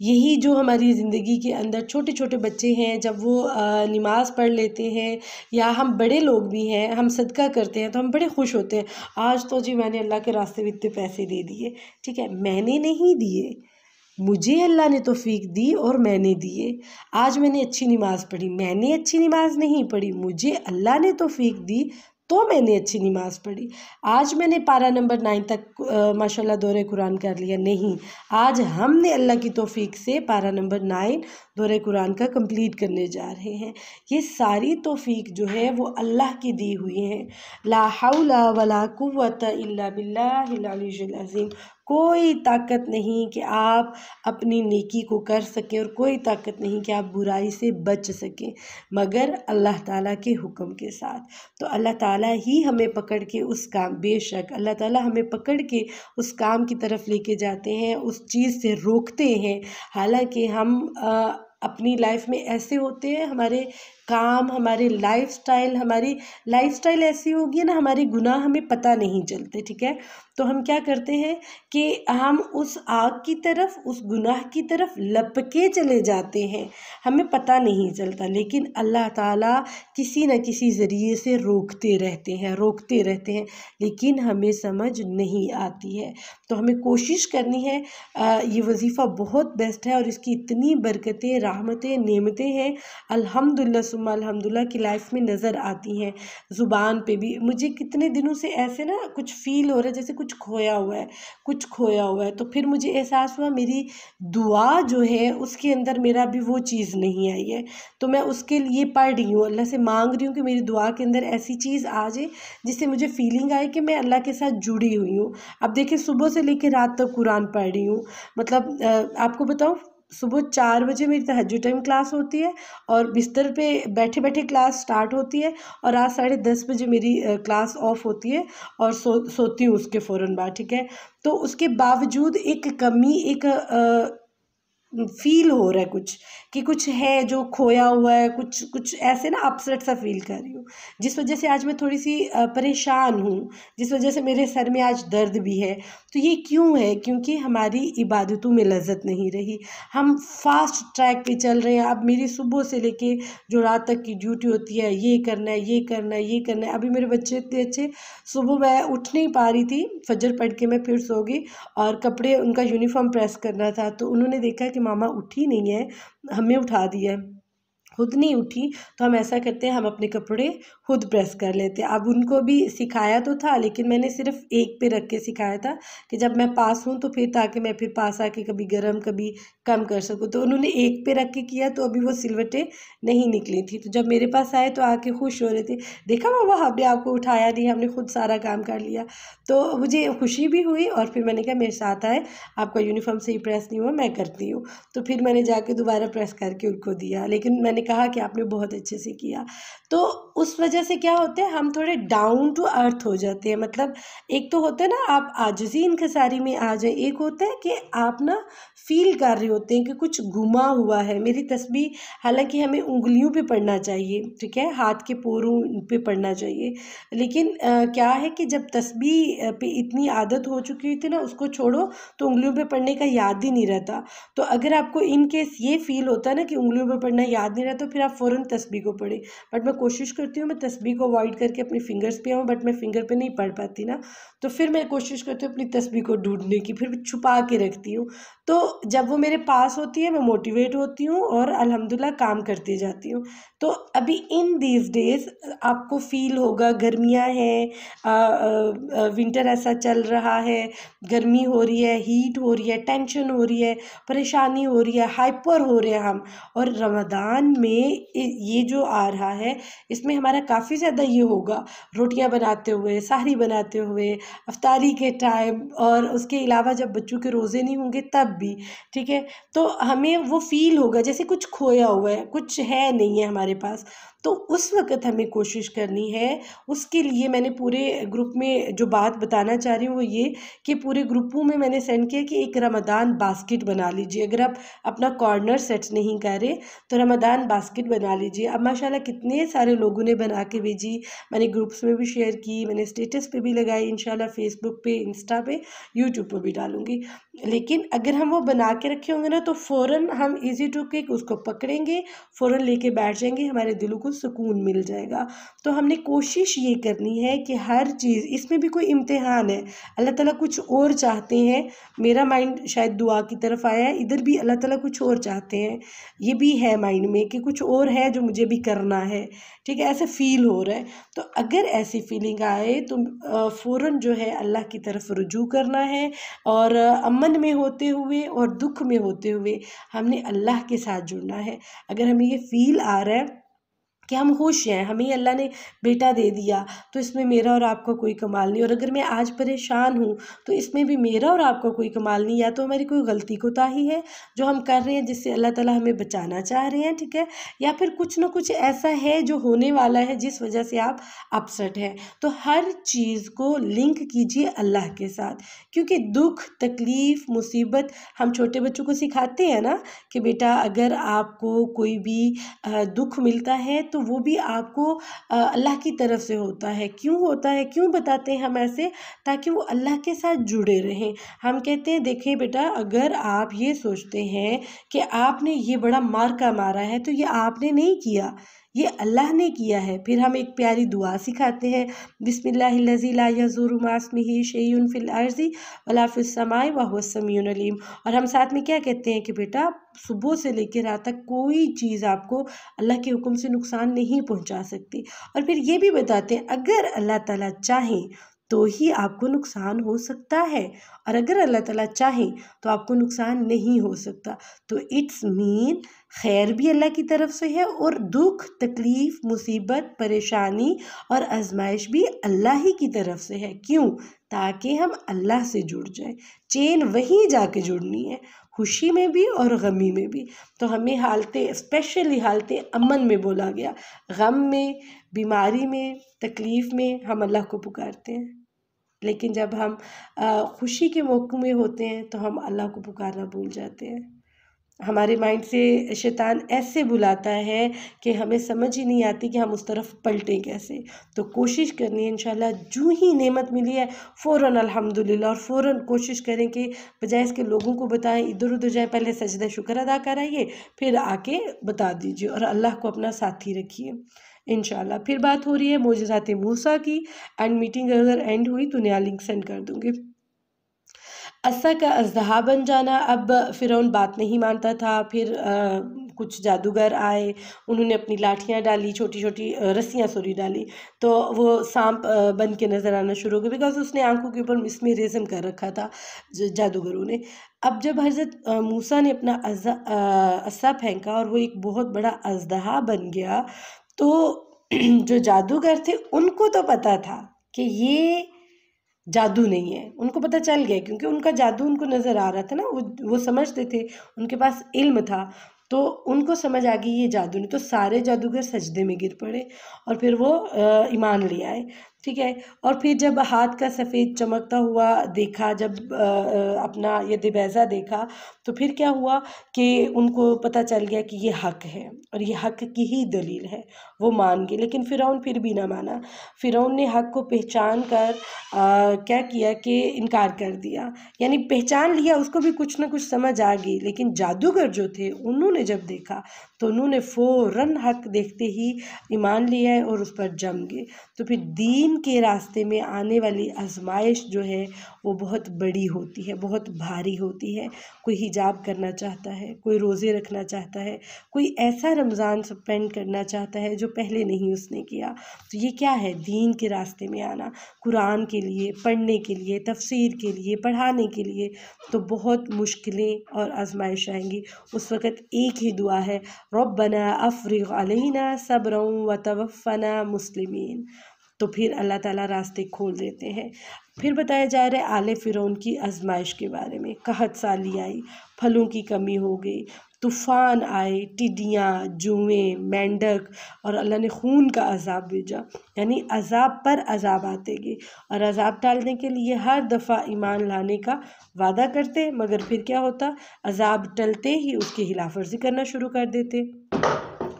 یہی جو ہماری زندگی کے اندر چھوٹے چھوٹے بچے ہیں، جب وہ نماز پڑھ لیتے ہیں، یا ہم بڑے لوگ بھی ہیں، ہم صدقہ کرتے ہیں تو ہم بڑے خوش ہوتے ہیں، آج تو جی میں نے اللہ کے راستے میں اتنے پیسے دے دیے. ٹھیک ہے، میں نے نہیں دیے، مجھے اللہ نے توفیق دی اور میں نے دیے. آج میں نے اچھی نماز پڑھی، میں نے اچھی نماز نہیں پڑھی، مجھے اللہ نے توفیق دی تو میں نے اچھی نماز پڑھی. آج میں نے پارہ نمبر 9 تک ماشاءاللہ دورہ قرآن کر لیا، نہیں، آج ہم نے اللہ کی توفیق سے پارہ نمبر 9 دورہ قرآن کا کمپلیٹ کرنے جا رہے ہیں. یہ ساری توفیق جو ہے وہ اللہ کی دی ہوئی ہیں. لا حول ولا قوت الا باللہ العلی العظیم. کوئی طاقت نہیں کہ آپ اپنی نیکی کو کر سکیں، اور کوئی طاقت نہیں کہ آپ برائی سے بچ سکیں، مگر اللہ تعالیٰ کے حکم کے ساتھ. تو اللہ تعالیٰ ہی ہمیں پکڑ کے اس کام، بے شک اللہ تعالیٰ ہمیں پکڑ کے اس کام کی طرف لے کے جاتے ہیں، اس چیز سے روکتے ہیں. حالانکہ ہم اپنی لائف میں ایسے ہوتے ہیں، ہمارے کام، ہماری لائف سٹائل ایسی ہوگی نا، ہمارے گناہ ہمیں پتہ نہیں چلتے. ٹھیک ہے، تو ہم کیا کرتے ہیں کہ ہم اس آگ کی طرف، اس گناہ کی طرف لپکے چلے جاتے ہیں، ہمیں پتہ نہیں چلتا. لیکن اللہ تعالیٰ کسی نہ کسی ذریعے سے روکتے رہتے ہیں، لیکن ہمیں سمجھ نہیں آتی ہے. تو ہمیں کوشش کرنی ہے. یہ وظیفہ بہت بیسٹ ہے، اور اس کی اتنی برکتیں، رحمتیں، نعمتیں ہیں، الحمدللہ ثم الحمدللہ کی لائف میں نظر آتی ہیں. زبان پہ بھی مجھے کتنے دنوں سے ایسے نا کچھ فیل ہو رہا ہے، جیسے کچھ کھویا ہوا ہے. تو پھر مجھے احساس ہوا میری دعا جو ہے اس کے اندر میرا بھی وہ چیز نہیں آئی ہے. تو میں اس کے لیے پڑھ رہی ہوں، اللہ سے مانگ رہی ہوں کہ میری دعا کے اندر ایسی چیز آ جائے جس سے مجھے فیلنگ آئے کہ میں اللہ کے ساتھ جڑی ہوئی ہوں. اب دیکھیں، صبح سے لے کے رات تک قرآن پڑھ رہی ہوں. مطلب آپ کو بتاؤں، صبح 4 بجے میری تہجد ٹائم کلاس ہوتی ہے، اور بستر پہ بیٹھے بیٹھے کلاس سٹارٹ ہوتی ہے، اور رات 10:30 بجے میری کلاس آف ہوتی ہے، اور سوتی ہوں اس کے فوراً بعد. ٹھیک ہے، تو اس کے باوجود ایک کمی، ایک فیل ہو رہا ہے کچھ ہے جو کھویا ہوا ہے، کچھ ایسے نا اپسٹ سا فیل کر رہی ہوں، جس وجہ سے آج میں تھوڑی سی پریشان ہوں، جس وجہ سے میرے سر میں آج درد بھی ہے. تو یہ کیوں ہے؟ کیونکہ ہماری عبادتوں میں لذت نہیں رہی، ہم فاسٹ ٹریک پہ چل رہے ہیں. اب میری صبح سے لے کے جو رات تک کی ڈیوٹی ہوتی ہے، یہ کرنا ہے، یہ کرنا ہے، یہ کرنا ہے. ابھی میرے بچے اتنے اچھے، صبح میں اٹھ نہیں پا رہی تھی، فجر پڑھ کے میں پھر سو گئی، اور کپڑے ان کا یونیفارم پریس کرنا تھا، تو انہوں نے دیکھا کہ ماما اٹھی نہیں ہے، ہمیں اٹھا دیا ہے. خود نہیں اٹھی تو ہم ایسا کرتے ہیں، ہم اپنے کپڑے خود پریس کر لیتے ہیں. اب ان کو بھی سکھایا تو تھا، لیکن میں نے صرف ایک پہ رکھ کے سکھایا تھا کہ جب میں پاس ہوں تو پھر، تاکہ میں پھر پاس آ کے کبھی گرم کبھی کم کر سکوں. تو انہوں نے ایک پہ رکھ کے کیا، تو ابھی وہ سلوٹیں نہیں نکلی تھی. تو جب میرے پاس آئے تو آ کے خوش ہو رہے تھے، دیکھا بابا ہم نے آپ کو اٹھایا نہیں، ہم نے خود سارا کام کر لیا. تو مجھے خوشی بھی ہوئی، اور پھر میں نے کہا میرے ساتھ آئے، آپ کا یونیفارم صحیح پریس نہیں ہوا، میں کرتی ہوں. تو پھر میں نے جا کے دوبارہ پریس کر کے ان کو دیا، لیکن میں نے کہا کہ آپ نے بہت اچھے سے کیا. تو اس وجہ سے کیا ہوتا ہے، ہم تھوڑے ڈاؤن ٹو ارتھ ہو جاتے ہیں. مطلب ایک تو ہوتا ہے نا آپ عاجزی انکساری میں آ جائیں، ایک ہوتا ہے کہ آپ نا فیل کر رہے ہوتے ہیں کہ کچھ گما ہوا ہے. میری تسبیح، حالانکہ ہمیں انگلیوں پہ پڑھنا چاہیے، ٹھیک ہے، ہاتھ کے پوروں پہ پڑھنا چاہیے، لیکن کیا ہے کہ جب تسبیح پہ اتنی عادت ہو چکی تھی نا، اس کو چھوڑو تو انگلیوں پہ پڑھنے کا یاد ہی نہیں رہتا. تو اگر آپ کو ان کیس یہ فیل ہوتا ہے نا کہ انگلیوں پہ پڑھنا یاد نہیں رہتا، تو پھر آپ فوراً تسبیح کو پڑھیں. بٹ میں کوشش کرتی ہوں میں تسبیح کو اوائڈ کر کے اپنی فنگرز پہ آؤں، بٹ میں فنگر پہ نہیں پڑھ پاتی نا، تو پھر میں کوشش کرتی ہوں اپنی تسبیح کو ڈھونڈنے کی، پھر چھپا کے رکھتی ہوں. تو جب وہ میرے پاس ہوتی ہے میں موٹیویٹ ہوتی ہوں، اور الحمدللہ کام کرتی جاتی ہوں. تو ابھی ان دیز ڈیز آپ کو فیل ہوگا، گرمیاں ہیں، ونٹر ایسا چل رہا ہے، گرمی ہو رہی ہے، ہیٹ ہو رہی ہے، ٹینشن ہو رہی ہے، پریشانی ہو رہی ہے، ہائپر ہو رہے ہیں ہم. اور رمضان میں یہ جو آ رہا ہے، اس میں ہمارا کافی زیادہ یہ ہوگا، روٹیاں بناتے ہوئے، سحری بناتے ہوئے، افطاری کے ٹائم، اور اس کے علاوہ جب بچوں کے روزے نہیں ہوں گے تب بھی. ٹھیک ہے، تو ہمیں وہ فیل ہوگا جیسے کچھ کھویا ہوا ہے، کچھ ہے نہیں ہے ہمارے پاس. تو اس وقت ہمیں کوشش کرنی ہے. اس کے لیے میں نے پورے گروپ میں جو بات بتانا چاہ رہی ہوں وہ یہ کہ پورے گروپوں میں نے سینڈ کیا کہ ایک رمضان باسکٹ بنا لیجئے. اگر آپ اپنا کارنر سیٹ نہیں کر رہے تو رمضان باسکٹ بنا لیجئے. اب ماشاءاللہ کتنے سارے لوگوں نے بنا کے بھیجی، میں نے گروپس میں بھی شیئر کی، میں نے اسٹیٹس پہ بھی لگائی، انشاءاللہ فیس بک پہ، انسٹا پہ، یوٹیوب پہ بھی ڈالوں گی. لیکن اگر ہم وہ بنا کے رکھے ہوں گے نا تو فوراً ہم ایزی ٹو کک اس کو پکڑیں گے، فوراً لے کے بیٹھ جائیں گے، ہمارے دلوں کو سکون مل جائے گا. تو ہم نے کوشش یہ کرنی ہے کہ ہر چیز، اس میں بھی کوئی امتحان ہے، اللہ تعالیٰ کچھ اور چاہتے ہیں. میرا مائنڈ شاید دعا کی طرف آیا ہے، ادھر بھی اللہ تعالیٰ کچھ اور چاہتے ہیں، یہ بھی ہے مائنڈ میں کہ کچھ اور ہے جو مجھے بھی کرنا ہے. ٹھیک ہے، ایسے فیل ہو رہا ہے. تو اگر ایسی فیلنگ آئے تو فوراً جو ہے اللہ کی طرف رجوع کرنا ہے، اور امن میں ہوتے ہوئے اور دکھ میں ہوتے ہوئے ہم نے اللہ کے ساتھ جڑنا ہے. اگر ہمیں یہ فیل آ رہا ہے کہ ہم خوش ہیں، ہمیں اللہ نے بیٹا دے دیا تو اس میں میرا اور آپ کا کوئی کمال نہیں، اور اگر میں آج پریشان ہوں تو اس میں بھی میرا اور آپ کا کوئی کمال نہیں. یا تو ہماری کوئی غلطی کوتاہی ہے جو ہم کر رہے ہیں جس سے اللہ تعالیٰ ہمیں بچانا چاہ رہے ہیں، ٹھیک ہے، یا پھر کچھ نہ کچھ ایسا ہے جو ہونے والا ہے جس وجہ سے آپ اپسٹ ہیں. تو ہر چیز کو لنک کیجئے اللہ کے ساتھ، کیونکہ دکھ، تکلیف، مصیبت ہم چھوٹے بچوں کو سکھاتے ہیں نا کہ بیٹا اگر آپ کو کوئی بھی دکھ ملتا ہے تو وہ بھی آپ کو اللہ کی طرف سے ہوتا ہے. کیوں ہوتا ہے، کیوں بتاتے ہیں ہم ایسے؟ تاکہ وہ اللہ کے ساتھ جڑے رہیں. ہم کہتے ہیں دیکھیں بیٹا اگر آپ یہ سوچتے ہیں کہ آپ نے یہ بڑا مارکا مارا ہے تو یہ آپ نے نہیں کیا، یہ اللہ نے کیا ہے. پھر ہم ایک پیاری دعا سکھاتے ہیں، بسم اللہ الذی لا یضر مع اسمہ شیء فی الارض ولا فی السماء وہو السمیع العلیم. اور ہم ساتھ میں کیا کہتے ہیں کہ بیٹا صبح سے لے کے رات تک کوئی چیز آپ کو اللہ کے حکم سے نقصان نہیں پہنچا سکتی. اور پھر یہ بھی بتاتے ہیں اگر اللہ تعالیٰ چاہیں تو ہی آپ کو نقصان ہو سکتا ہے، اور اگر اللہ تعالیٰ چاہیں تو آپ کو نقصان نہیں ہو سکتا. تو اٹس مین خیر بھی اللہ کی طرف سے ہے، اور دکھ، تکلیف، مصیبت، پریشانی اور آزمائش بھی اللہ ہی کی طرف سے ہے. کیوں؟ تاکہ ہم اللہ سے جڑ جائیں. چین وہیں جا کے جڑنی ہے، خوشی میں بھی اور غمی میں بھی. تو ہمیں حالتیں، اسپیشلی حالتیں امن میں بولا گیا، غم میں، بیماری میں، تکلیف میں ہم اللہ کو پکارتے ہیں. لیکن جب ہم خوشی کے موقع میں ہوتے ہیں تو ہم اللہ کو پکارنا بھول جاتے ہیں. ہمارے مائنڈ سے شیطان ایسے بلاتا ہے کہ ہمیں سمجھ ہی نہیں آتی کہ ہم اس طرف پلٹیں کیسے. تو کوشش کرنی ہے انشاءاللہ جو ہی نعمت ملی ہے فوراً الحمدللہ، اور فوراً کوشش کریں کہ بجائے اس کے لوگوں کو بتائیں، ادھر ادھر جائیں، پہلے سجدہ شکر ادا کرائیے، پھر آ کے بتا دیجیے، اور اللہ کو اپنا ساتھی رکھیے انشاءاللہ. پھر بات ہو رہی ہے معجزات موسیٰ کی، اینڈ میٹنگ اگر اینڈ ہوئی تو نیا لنک سینڈ کر دوں گی. عصا کا اژدہا بن جانا. اب فرعون بات نہیں مانتا تھا. پھر کچھ جادوگر آئے، انہوں نے اپنی لاٹھیاں ڈالی، چھوٹی چھوٹی رسیاں ڈالی، تو وہ سانپ بن کے نظر آنا شروع ہو گیا، بیکاز اس نے آنکھوں کے اوپر مسمرزم کر رکھا تھا جادوگروں نے. اب جب حضرت موسیٰ نے اپنا عصا پھینکا اور وہ ایک بہت بڑا اژدہا بن گیا، تو جو جادوگر تھے ان کو تو پتہ تھا کہ یہ جادو نہیں ہے، ان کو پتہ چل گیا کیونکہ ان کا جادو ان کو نظر آ رہا تھا نا، وہ سمجھتے تھے، ان کے پاس علم تھا، تو ان کو سمجھ آ گئی یہ جادو نہیں. تو سارے جادوگر سجدے میں گر پڑے اور پھر وہ ایمان لے آئے. ٹھیک ہے. اور پھر جب ہاتھ کا سفید چمکتا ہوا دیکھا، جب اپنا ید بیضا دیکھا، تو پھر کیا ہوا کہ ان کو پتہ چل گیا کہ یہ حق ہے اور یہ حق کی ہی دلیل ہے، وہ مان گئے. لیکن فرعون پھر بھی نہ مانا. فرعون نے حق کو پہچان کر کیا کیا کہ انکار کر دیا، یعنی پہچان لیا، اس کو بھی کچھ نہ کچھ سمجھ آ گئی. لیکن جادوگر جو تھے انہوں نے جب دیکھا تو انہوں نے فوراً حق دیکھتے ہی ایمان لیا ہے اور اس پر جم گئے. تو پھر دین کے راستے میں آنے والی آزمائش جو ہے وہ بہت بڑی ہوتی ہے، بہت بھاری ہوتی ہے. کوئی حجاب کرنا چاہتا ہے، کوئی روزے رکھنا چاہتا ہے، کوئی ایسا رمضان سپینڈ کرنا چاہتا ہے جو پہلے نہیں اس نے کیا. تو یہ کیا ہے؟ دین کے راستے میں آنا، قرآن کے لیے پڑھنے کے لیے، تفسیر کے لیے، پڑھانے کے لیے. تو بہت مشکلیں اور آزمائش آئیں گی. اس وقت ایک ہی دعا ہے، ربنا افرغ علینا صبرا وتوفنا مسلمین. تو پھر اللہ تعالیٰ راستے کھول دیتے ہیں۔ پھر بتایا جا رہا ہے آل فرعون کی آزمائش کے بارے میں، قحط سالی آئی، پھلوں کی کمی ہو گئی، طوفان آئے، ٹڈیاں، جوئیں، مینڈک، اور اللہ نے خون کا عذاب بھیجا، یعنی عذاب پر عذاب آتے گئے، اور عذاب ٹالنے کے لیے ہر دفعہ ایمان لانے کا وعدہ کرتے، مگر پھر کیا ہوتا، عذاب ٹلتے ہی اس کی خلاف ورزی کرنا شروع کر دیتے،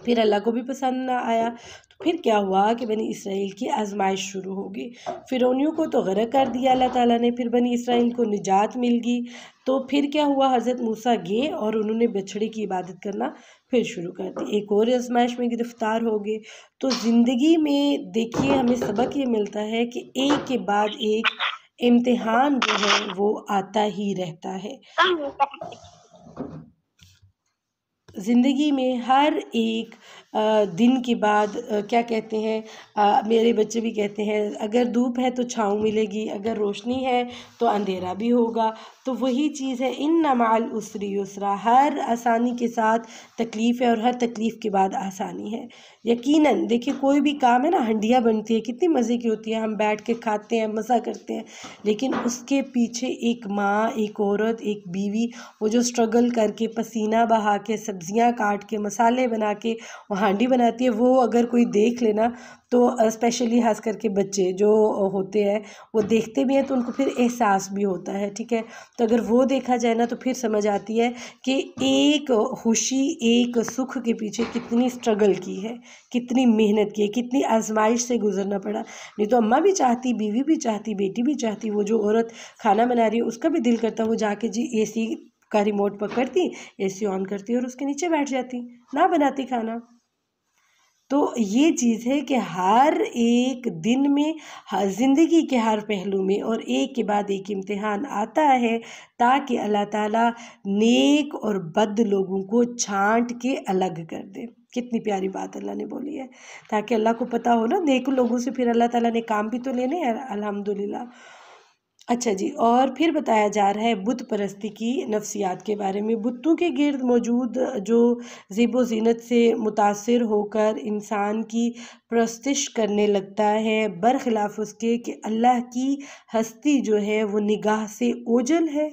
پھر اللہ کو بھی پسند نہ آیا۔ تو پھر کیا ہوا کہ بنی اسرائیل کی آزمائش شروع ہو گئی، فرعونیوں کو تو غرق کر دیا اللہ تعالیٰ نے، پھر بنی اسرائیل کو نجات مل گئی۔ تو پھر کیا ہوا، حضرت موسیٰ گئے اور انہوں نے بچھڑے کی عبادت کرنا پھر شروع کر دی، ایک اور آزمائش میں گرفتار ہو گئے۔ تو زندگی میں دیکھیے ہمیں سبق یہ ملتا ہے کہ ایک کے بعد ایک امتحان جو ہے وہ آتا ہی رہتا ہے۔ زندگی میں ہر ایک دن کے بعد کیا کہتے ہیں، میرے بچے بھی کہتے ہیں اگر دھوپ ہے تو چھاؤں ملے گی، اگر روشنی ہے تو اندھیرا بھی ہوگا۔ تو وہی چیز ہے، ان مع العسر یسرا، ہر آسانی کے ساتھ تکلیف ہے اور ہر تکلیف کے بعد آسانی ہے۔ یقیناً دیکھیں کوئی بھی کام ہے نا، ہنڈیاں بنتی ہے کتنی مزے کی ہوتی ہے، ہم بیٹھ کے کھاتے ہیں، مزہ کرتے ہیں، لیکن اس کے پیچھے ایک ماں، ایک عورت، ایک بیوی، وہ جو سٹرگل کر کے پسینہ بہا کے سبزیاں کاٹ کے مسالے بنا کے وہ ہانڈی بناتی ہے، وہ اگر کوئی دیکھ لینا تو اسپیشلی خاص کر کے بچے جو ہوتے ہیں وہ دیکھتے بھی ہیں تو ان کو پھر احساس بھی ہوتا ہے، ٹھیک ہے۔ تو اگر وہ دیکھا جائے نا تو پھر سمجھ آتی ہے کہ ایک خوشی، ایک سکھ کے پیچھے کتنی سٹرگل کی ہے، کتنی محنت کی ہے، کتنی آزمائش سے گزرنا پڑا۔ نہیں تو اماں بھی چاہتی، بیوی بھی چاہتی، بیٹی بھی چاہتی، وہ جو عورت کھانا بنا رہی ہے اس کا بھی دل کرتا وہ جا کے جی اے سی کا ریموٹ پکڑتی، اے سی آن کرتی اور اس کے نیچے بیٹھ جاتی، نہ بناتی کھانا۔ تو یہ چیز ہے کہ ہر ایک دن میں، زندگی کے ہر پہلو میں، اور ایک کے بعد ایک امتحان آتا ہے تاکہ اللہ تعالیٰ نیک اور بد لوگوں کو چھانٹ کے الگ کر دے۔ کتنی پیاری بات اللہ نے بولی ہے، تاکہ اللہ کو پتہ ہو نا نیک لوگوں سے پھر اللہ تعالیٰ نے کام بھی تو لینے ہیں، الحمدللہ۔ اچھا جی، اور پھر بتایا جا رہا ہے بت پرستی کی نفسیات کے بارے میں۔ بتوں کے گرد موجود جو زیب و زینت سے متاثر ہو کر انسان کی پرستش کرنے لگتا ہے، برخلاف اس کے کہ اللہ کی ہستی جو ہے وہ نگاہ سے اوجھل ہے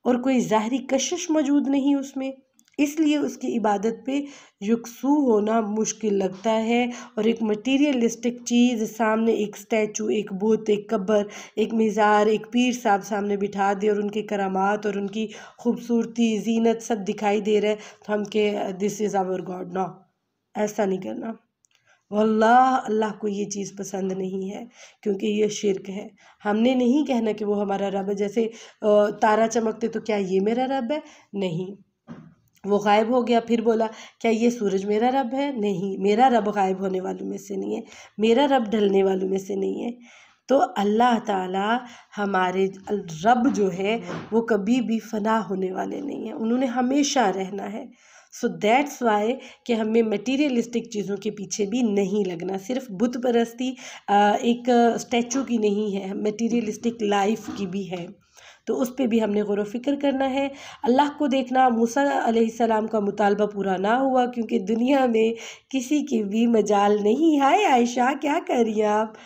اور کوئی ظاہری کشش موجود نہیں اس میں، اس لیے اس کی عبادت پہ یکسو ہونا مشکل لگتا ہے، اور ایک مٹیریلسٹک چیز سامنے، ایک سٹیچو، ایک بت، ایک قبر، ایک مزار، ایک پیر صاحب سامنے بٹھا دے اور ان کے کرامات اور ان کی خوبصورتی، زینت سب دکھائی دے رہا ہے تو ہم کہ دس از آور گاڈ، نو، ایسا نہیں کرنا۔ واللہ اللہ کو یہ چیز پسند نہیں ہے، کیونکہ یہ شرک ہے۔ ہم نے نہیں کہنا کہ وہ ہمارا رب ہے، جیسے تارا چمکتے تو کیا یہ میرا رب ہے؟ نہیں، وہ غائب ہو گیا پھر بولا کیا یہ سورج میرا رب ہے؟ نہیں، میرا رب غائب ہونے والوں میں سے نہیں ہے، میرا رب ڈھلنے والوں میں سے نہیں ہے۔ تو اللہ تعالیٰ ہمارے رب جو ہے وہ کبھی بھی فنا ہونے والے نہیں ہیں، انہوں نے ہمیشہ رہنا ہے۔ سو دیٹس وائی کہ ہمیں میٹیریلسٹک چیزوں کے پیچھے بھی نہیں لگنا، صرف بت پرستی ایک سٹیچو کی نہیں ہے، میٹیریلسٹک لائف کی بھی ہے، تو اس پہ بھی ہم نے غور و فکر کرنا ہے۔ اللہ کو دیکھنا، موسیٰ علیہ السلام کا مطالبہ پورا نہ ہوا کیونکہ دنیا میں کسی کی بھی مجال نہیں، ہائے عائشہ کیا کر رہی ہیں آپ،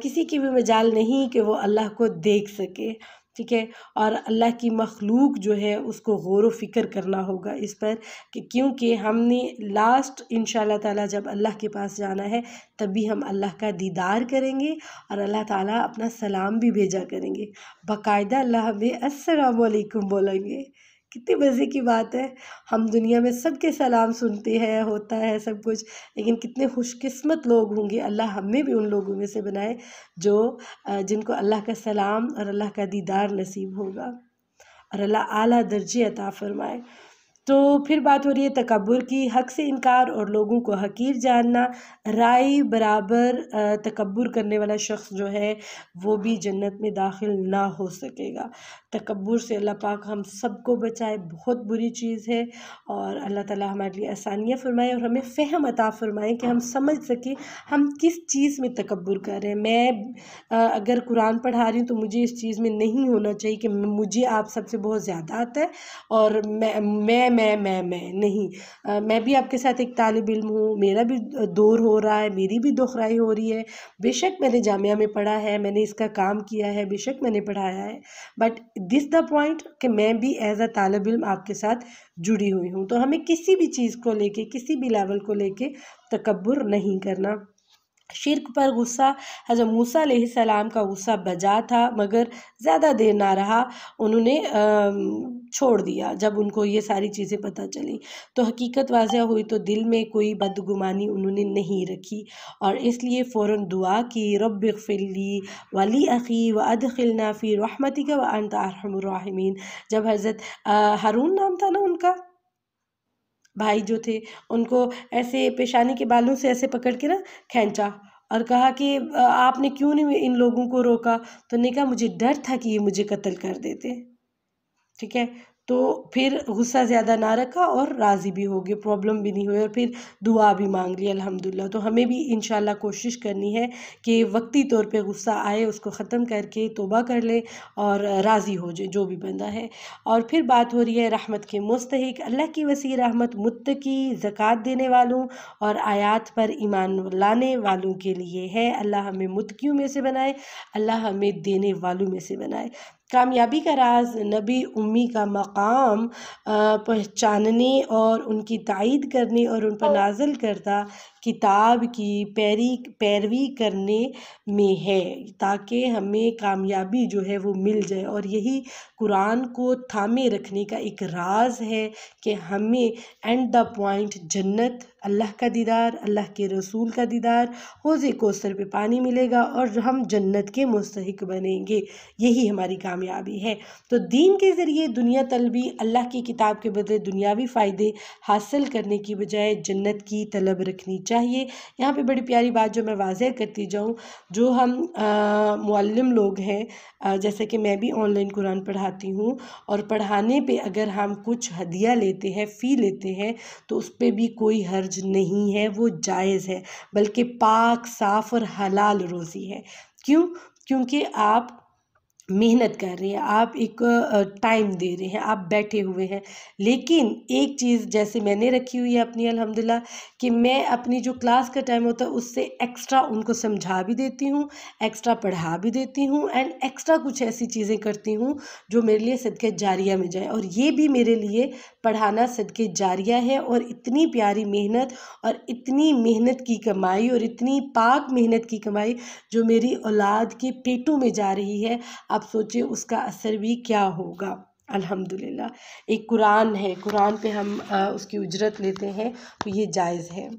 کسی کی بھی مجال نہیں کہ وہ اللہ کو دیکھ سکے، ٹھیک ہے۔ اور اللہ کی مخلوق جو ہے اس کو غور و فکر کرنا ہوگا اس پر کہ کیونکہ ہم نے لاسٹ انشاءاللہ تعالیٰ جب اللہ کے پاس جانا ہے تبھی ہم اللہ کا دیدار کریں گے اور اللہ تعالیٰ اپنا سلام بھی بھیجا کریں گے، باقاعدہ اللہ ہمیں السلام علیکم بولیں گے۔ کتنی مزے کی بات ہے، ہم دنیا میں سب کے سلام سنتے ہیں، ہوتا ہے سب کچھ، لیکن کتنے خوش قسمت لوگ ہوں گے، اللہ ہمیں بھی ان لوگوں میں سے بنائے جو جن کو اللہ کا سلام اور اللہ کا دیدار نصیب ہوگا، اور اللہ اعلیٰ درجے عطا فرمائے۔ تو پھر بات ہو رہی ہے تکبر کی، حق سے انکار اور لوگوں کو حقیر جاننا۔ رائے برابر تکبر کرنے والا شخص جو ہے وہ بھی جنت میں داخل نہ ہو سکے گا۔ تکبر سے اللہ پاک ہم سب کو بچائے، بہت بری چیز ہے، اور اللہ تعالیٰ ہمارے لیے آسانیاں فرمائے اور ہمیں فہم عطا فرمائے کہ ہم سمجھ سکیں ہم کس چیز میں تکبر کر رہے ہیں۔ میں اگر قرآن پڑھا رہی ہوں تو مجھے اس چیز میں نہیں ہونا چاہیے کہ مجھے آپ سب سے بہت زیادہ آتا ہے اور میں میں نہیں، میں بھی آپ کے ساتھ ایک طالب علم ہوں، میرا بھی دور ہو رہا ہے، میری بھی دخرائی ہو رہی ہے، بے شک میں نے جامعہ میں پڑھا ہے، میں نے اس کا کام کیا ہے، بے شک میں نے پڑھایا ہے، بٹ دس دا پوائنٹ کہ میں بھی ایز اے طالب علم آپ کے ساتھ جڑی ہوئی ہوں، تو ہمیں کسی بھی چیز کو لے کے، کسی بھی لیول کو لے کے تکبر نہیں کرنا۔ شرک پر غصہ، حضرت موسیٰ علیہ السلام کا غصہ بجا تھا، مگر زیادہ دیر نہ رہا، انہوں نے چھوڑ دیا جب ان کو یہ ساری چیزیں پتہ چلی، تو حقیقت واضح ہوئی تو دل میں کوئی بدگمانی انہوں نے نہیں رکھی، اور اس لیے فوراً دعا کی، رب اغفر لی ولی اخی وادخلنا فی رحمتک وانت ارحم الراحمین۔ جب حضرت ہارون نام تھا نا ان کا، بھائی جو تھے، ان کو ایسے پیشانی کے بالوں سے ایسے پکڑ کے نا کھینچا اور کہا کہ آپ نے کیوں نہیں ان لوگوں کو روکا، تو نے کہا مجھے ڈر تھا کہ یہ مجھے قتل کر دیتے، ٹھیک ہے، تو پھر غصہ زیادہ نہ رکھا اور راضی بھی ہو گئے، پرابلم بھی نہیں ہوئی، اور پھر دعا بھی مانگ لی الحمدللہ۔ تو ہمیں بھی انشاءاللہ کوشش کرنی ہے کہ وقتی طور پہ غصہ آئے اس کو ختم کر کے توبہ کر لیں اور راضی ہو جائے جو بھی بندہ ہے۔ اور پھر بات ہو رہی ہے رحمت کے مستحق، اللہ کی وسیع رحمت متقی، زکوٰۃ دینے والوں اور آیات پر ایمان لانے والوں کے لیے ہے۔ اللہ ہمیں متقیوں میں سے بنائے، اللہ ہمیں دینے والوں میں سے بنائے۔ کامیابی کا راز نبی امی کا مقام پہچاننے اور ان کی تائید کرنے اور ان پر نازل کردہ کتاب کی پیروی کرنے میں ہے، تاکہ ہمیں کامیابی جو ہے وہ مل جائے، اور یہی قرآن کو تھامے رکھنے کا ایک راز ہے کہ ہمیں اینڈ دا پوائنٹ جنت، اللہ کا دیدار، اللہ کے رسول کا دیدار، حوض کوثر پہ پانی ملے گا اور ہم جنت کے مستحق بنیں گے، یہی ہماری کامیابی ہے۔ تو دین کے ذریعے دنیا طلبی، اللہ کی کتاب کے بدلے دنیاوی فائدے حاصل کرنے کی بجائے جنت کی طلب رکھنی چاہیے۔ یہاں پہ بڑی پیاری بات جو میں واضح کرتی جاؤں، جو ہم معلم لوگ ہیں، جیسے کہ میں بھی آن لائن قرآن پڑھاتی ہوں، اور پڑھانے پہ اگر ہم کچھ ہدیہ لیتے ہیں، فی لیتے ہیں، تو اس پہ بھی کوئی حرج نہیں ہے، وہ جائز ہے، بلکہ پاک، صاف اور حلال روزی ہے۔ کیوں؟ کیونکہ آپ محنت کر رہے ہیں، آپ ایک ٹائم دے رہے ہیں، آپ بیٹھے ہوئے ہیں، لیکن ایک چیز جیسے میں نے رکھی ہوئی ہے اپنی الحمدللہ، کہ میں اپنی جو کلاس کا ٹائم ہوتا ہے اس سے ایکسٹرا ان کو سمجھا بھی دیتی ہوں، ایکسٹرا پڑھا بھی دیتی ہوں، اینڈ ایکسٹرا کچھ ایسی چیزیں کرتی ہوں جو میرے لیے صدقہ جاریہ میں جائے، اور یہ بھی میرے لیے پڑھانا صدقہ جاریہ ہے، اور اتنی پیاری محنت اور اتنی محنت کی کمائی اور اتنی پاک محنت کی کمائی جو میری اولاد کے پیٹوں میں جا رہی ہے، آپ سوچیں اس کا اثر بھی کیا ہوگا۔ الحمدللہ ایک قرآن ہے، قرآن پہ ہم اس کی اجرت لیتے ہیں، تو یہ جائز ہے۔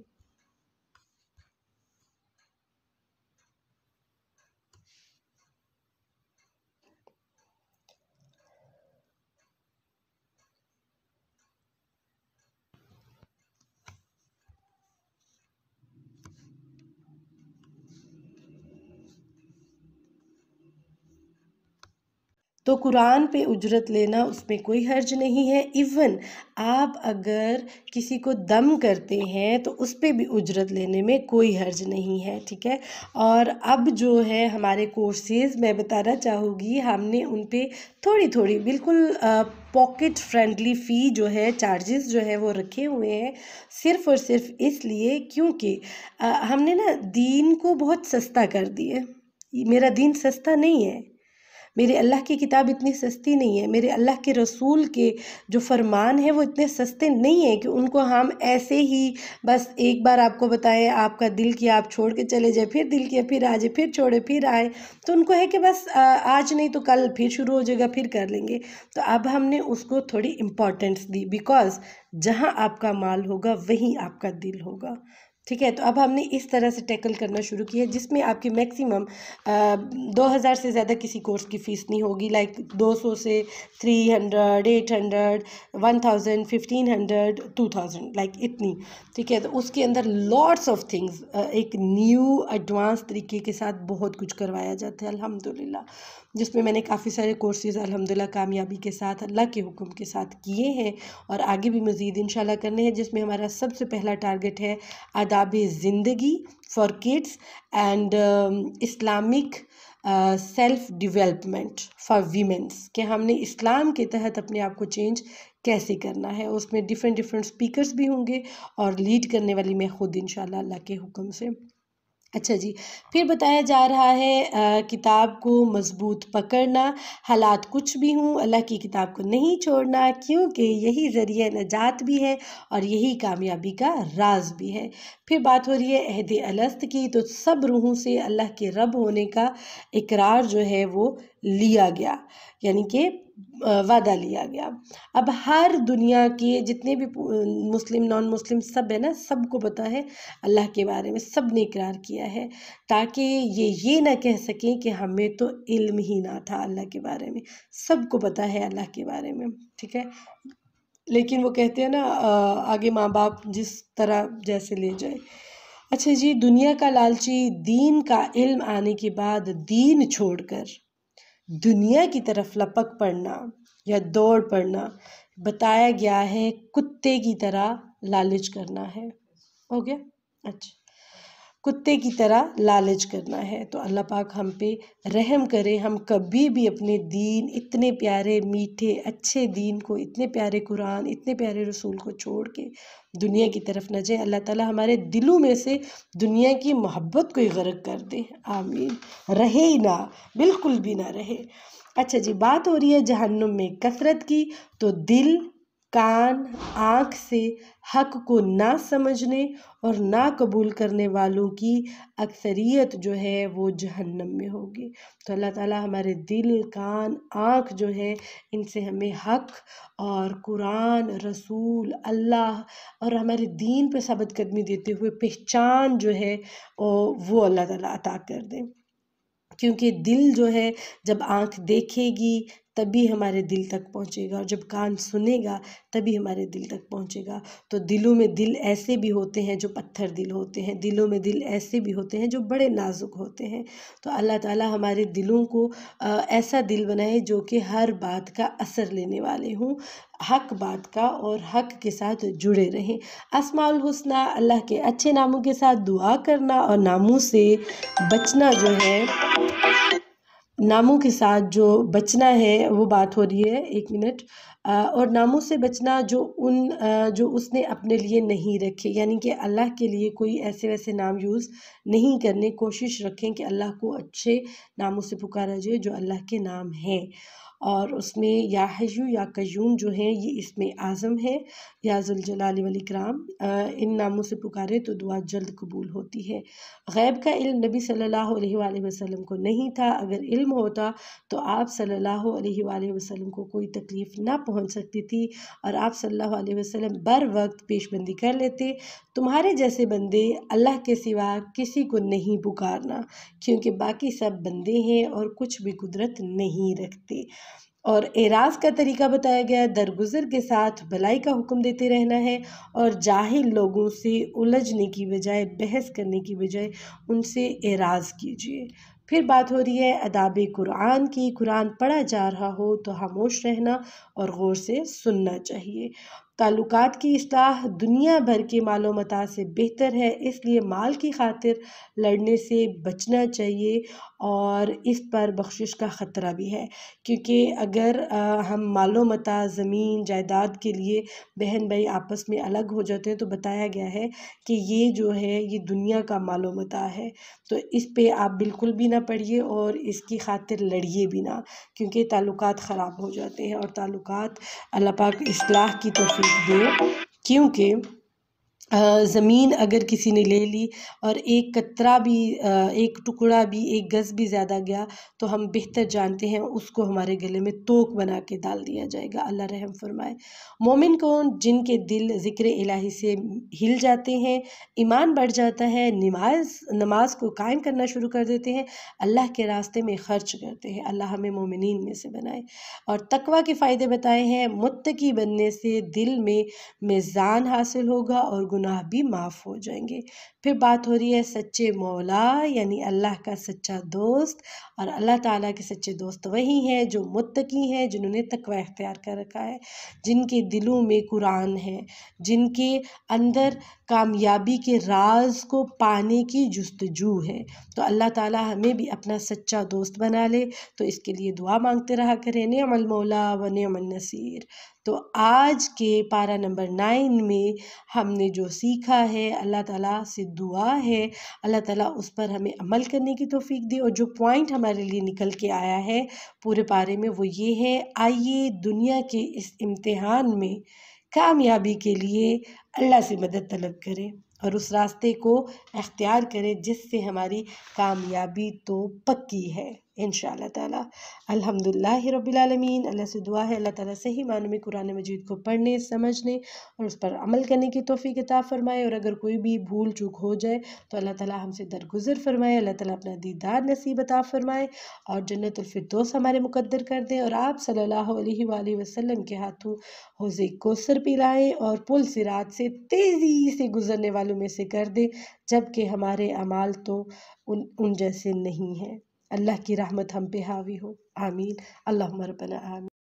تو قرآن پہ اجرت لینا اس میں کوئی حرج نہیں ہے، ایون آپ اگر کسی کو دم کرتے ہیں تو اس پہ بھی اجرت لینے میں کوئی حرج نہیں ہے، ٹھیک ہے۔ اور اب جو ہے ہمارے کورسز میں بتانا چاہوں گی، ہم نے ان پہ تھوڑی بالکل پاکٹ فرینڈلی فی جو ہے، چارجز جو ہے وہ رکھے ہوئے ہیں، صرف اور صرف اس لیے کیونکہ ہم نے نا دین کو بہت سستا کر دیا ہے۔ میرا دین سستا نہیں ہے، میرے اللہ کی کتاب اتنی سستی نہیں ہے، میرے اللہ کے رسول کے جو فرمان ہیں وہ اتنے سستے نہیں ہیں کہ ان کو ہم ایسے ہی بس ایک بار آپ کو بتائیں، آپ کا دل کیا آپ چھوڑ کے چلے جائیں، پھر دل کیا پھر آ جائے، پھر چھوڑے پھر آئے، تو ان کو ہے کہ بس آج نہیں تو کل پھر شروع ہو جائے گا، پھر کر لیں گے۔ تو اب ہم نے اس کو تھوڑی امپورٹنس دی، بیکاز جہاں آپ کا مال ہوگا وہیں آپ کا دل ہوگا، ٹھیک ہے۔ تو اب ہم نے اس طرح سے ٹیکل کرنا شروع کیا، جس میں آپ کی میکسیمم 2000 سے زیادہ کسی کورس کی فیس نہیں ہوگی، لائک 200 سے 300 800 1000 1500 2000، لائک اتنی، ٹھیک ہے۔ تو اس کے اندر لاٹس آف تھنگز ایک نیو ایڈوانس طریقے کے ساتھ بہت کچھ کروایا جاتا ہے الحمدللہ۔ جس میں نے کافی سارے کورسز الحمدللہ کامیابی کے ساتھ اللہ کے حکم کے ساتھ کیے ہیں اور آگے بھی مزید انشاءاللہ کرنے ہیں، جس میں ہمارا سب سے پہلا ٹارگٹ ہے آداب زندگی for kids and Islamic self development for women's, کہ ہم نے اسلام کے تحت اپنے آپ کو چینج کیسے کرنا ہے۔ اس میں ڈیفرنٹ سپیکرز بھی ہوں گے اور لیڈ کرنے والی میں خود انشاءاللہ اللہ کے حکم سے۔ اچھا جی، پھر بتایا جا رہا ہے کتاب کو مضبوط پکڑنا، حالات کچھ بھی ہوں اللہ کی کتاب کو نہیں چھوڑنا، کیونکہ یہی ذریعہ نجات بھی ہے اور یہی کامیابی کا راز بھی ہے۔ پھر بات ہو رہی ہے عہد الست کی، تو سب روحوں سے اللہ کے رب ہونے کا اقرار جو ہے وہ لیا گیا، یعنی کہ وعدہ لیا گیا۔ اب ہر دنیا کے جتنے بھی مسلم نان مسلم سب ہے نا، سب کو پتہ ہے اللہ کے بارے میں، سب نے اقرار کیا ہے، تاکہ یہ نہ کہہ سکیں کہ ہمیں تو علم ہی نہ تھا اللہ کے بارے میں، سب کو پتہ ہے اللہ کے بارے میں، ٹھیک ہے۔ لیکن وہ کہتے ہیں نا آگے ماں باپ جس طرح جیسے لے جائے۔ اچھا جی، دنیا کا لالچی دین کا علم آنے کے بعد دین چھوڑ کر دنیا کی طرف لپک پڑنا یا دوڑ پڑنا بتایا گیا ہے کتے کی طرح لالچ کرنا ہے۔ ہو گیا؟ اچھا، کتے کی طرح لالچ کرنا ہے۔ تو اللہ پاک ہم پہ رحم کرے، ہم کبھی بھی اپنے دین، اتنے پیارے میٹھے اچھے دین کو، اتنے پیارے قرآن، اتنے پیارے رسول کو چھوڑ کے دنیا کی طرف نہ جائیں۔ اللہ تعالی ہمارے دلوں میں سے دنیا کی محبت کو ہی غرق کر دے، آمین، رہے ہی نہ، بالکل بھی نہ رہے۔ اچھا جی، بات ہو رہی ہے جہنم میں کثرت کی، تو دل، کان، آنکھ سے حق کو نہ سمجھنے اور نہ قبول کرنے والوں کی اکثریت جو ہے وہ جہنم میں ہوگی۔ تو اللہ تعالی ہمارے دل، کان، آنکھ جو ہے ان سے ہمیں حق اور قرآن، رسول، اللہ اور ہمارے دین پہ ثابت قدمی دیتے ہوئے پہچان جو ہے وہ اللہ تعالی عطا کر دیں، کیونکہ دل جو ہے جب آنکھ دیکھے گی تبھی ہمارے دل تک پہنچے گا، اور جب کان سنے گا تبھی ہمارے دل تک پہنچے گا۔ تو دلوں میں دل ایسے بھی ہوتے ہیں جو پتھر دل ہوتے ہیں، دلوں میں دل ایسے بھی ہوتے ہیں جو بڑے نازک ہوتے ہیں۔ تو اللہ تعالی ہمارے دلوں کو ایسا دل بنائے جو کہ ہر بات کا اثر لینے والے ہوں، حق بات کا، اور حق کے ساتھ جڑے رہیں۔ اسماء الحسنی، اللہ کے اچھے ناموں کے ساتھ دعا کرنا اور ناموں سے بچنا جو ہے، ناموں کے ساتھ جو بچنا ہے وہ بات ہو رہی ہے، ایک منٹ، اور ناموں سے بچنا جو اس نے اپنے لیے نہیں رکھے، یعنی کہ اللہ کے لیے کوئی ایسے ویسے نام یوز نہیں کرنے، کوشش رکھیں کہ اللہ کو اچھے ناموں سے پکارا جائے جو اللہ کے نام ہیں، اور اس میں یا حیو یا قیوم جو ہیں یہ اسم اعظم ہے، یا ذوالجلال والاکرام، ان ناموں سے پکارے تو دعا جلد قبول ہوتی ہے۔ غیب کا علم نبی صلی اللہ علیہ وآلہ وسلم کو نہیں تھا، اگر علم ہوتا تو آپ صلی اللہ علیہ وآلہ وسلم کو کوئی تکلیف نہ پہنچ سکتی تھی، اور آپ صلی اللہ علیہ وسلم بر وقت پیش بندی کر لیتے، تمہارے جیسے بندے اللہ کے سوا کسی کو نہیں پکارنا، کیونکہ باقی سب بندے ہیں اور کچھ بھی قدرت نہیں رکھتے۔ اور اعراض کا طریقہ بتایا گیا، درگزر کے ساتھ بھلائی کا حکم دیتے رہنا ہے، اور جاہل لوگوں سے الجھنے کی بجائے، بحث کرنے کی بجائے ان سے اعراض کیجیے۔ پھر بات ہو رہی ہے آداب قرآن کی، قرآن پڑھا جا رہا ہو تو خاموش رہنا اور غور سے سننا چاہیے۔ تعلقات کی اصلاح دنیا بھر کے مال و متاع سے بہتر ہے، اس لیے مال کی خاطر لڑنے سے بچنا چاہیے، اور اس پر بخشش کا خطرہ بھی ہے، کیونکہ اگر ہم مال و متاع، زمین جائیداد کے لیے بہن بھائی آپس میں الگ ہو جاتے ہیں، تو بتایا گیا ہے کہ یہ جو ہے یہ دنیا کا مال و متاع ہے، تو اس پہ آپ بالکل بھی نہ پڑھیے اور اس کی خاطر لڑیے بھی نہ، کیونکہ تعلقات خراب ہو جاتے ہیں، اور تعلقات اللہ پاک اصلاح کی توفیق دے، کیونکہ زمین اگر کسی نے لے لی اور ایک قطرہ بھی، ایک ٹکڑا بھی، ایک گز بھی زیادہ گیا تو ہم بہتر جانتے ہیں اس کو ہمارے گلے میں توک بنا کے ڈال دیا جائے گا، اللہ رحم فرمائے۔ مومن کون؟ جن کے دل ذکر الہی سے ہل جاتے ہیں، ایمان بڑھ جاتا ہے، نماز کو قائم کرنا شروع کر دیتے ہیں، اللہ کے راستے میں خرچ کرتے ہیں، اللہ ہمیں مومنین میں سے بنائے۔ اور تقویٰ کے فائدے بتائے ہیں، متقی بننے سے دل میں میزان حاصل ہوگا اور گناہ بھی معاف ہو جائیں گے۔ پھر بات ہو رہی ہے سچے مولا یعنی اللہ کا سچا دوست، اور اللہ تعالیٰ کے سچے دوست وہی ہیں جو متقی ہیں، جنہوں نے تقوی اختیار کر رکھا ہے، جن کے دلوں میں قرآن ہے، جن کے اندر کامیابی کے راز کو پانے کی جستجو ہے۔ تو اللہ تعالیٰ ہمیں بھی اپنا سچا دوست بنا لے، تو اس کے لیے دعا مانگتے رہا کریں، نعم المولا و نعم النصیر۔ تو آج کے پارہ نمبر 9 میں ہم نے جو سیکھا ہے، اللہ تعالیٰ سے دعا ہے اللہ تعالیٰ اس پر ہمیں عمل کرنے کی توفیق دے، اور جو پوائنٹ ہمارے لیے نکل کے آیا ہے پورے پارے میں وہ یہ ہے، آئیے دنیا کے اس امتحان میں کامیابی کے لیے اللہ سے مدد طلب کریں اور اس راستے کو اختیار کریں جس سے ہماری کامیابی تو پکی ہے انشاءاللہ تعالیٰ۔ الحمدللہ رب العالمین۔ اللہ سے دعا ہے اللہ تعالیٰ صحیح معنوں میں قرآن مجید کو پڑھنے، سمجھنے اور اس پر عمل کرنے کی توفیق عطا فرمائے، اور اگر کوئی بھی بھول چوک ہو جائے تو اللہ تعالیٰ ہم سے درگزر فرمائے، اللہ تعالیٰ اپنا دیدار نصیب عطا فرمائے اور جنت الفردوس ہمارے مقدر کر دیں، اور آپ صلی اللہ علیہ وآلہ وسلم کے ہاتھوں حوض کوثر پلائیں اور پل صراط سے تیزی سے گزرنے والوں میں سے کر دیں، جبکہ ہمارے اعمال تو ان جیسے نہیں ہیں۔ اللہ کی رحمت ہم پہ حاوی ہو، آمین، اللہم ربنا آمین۔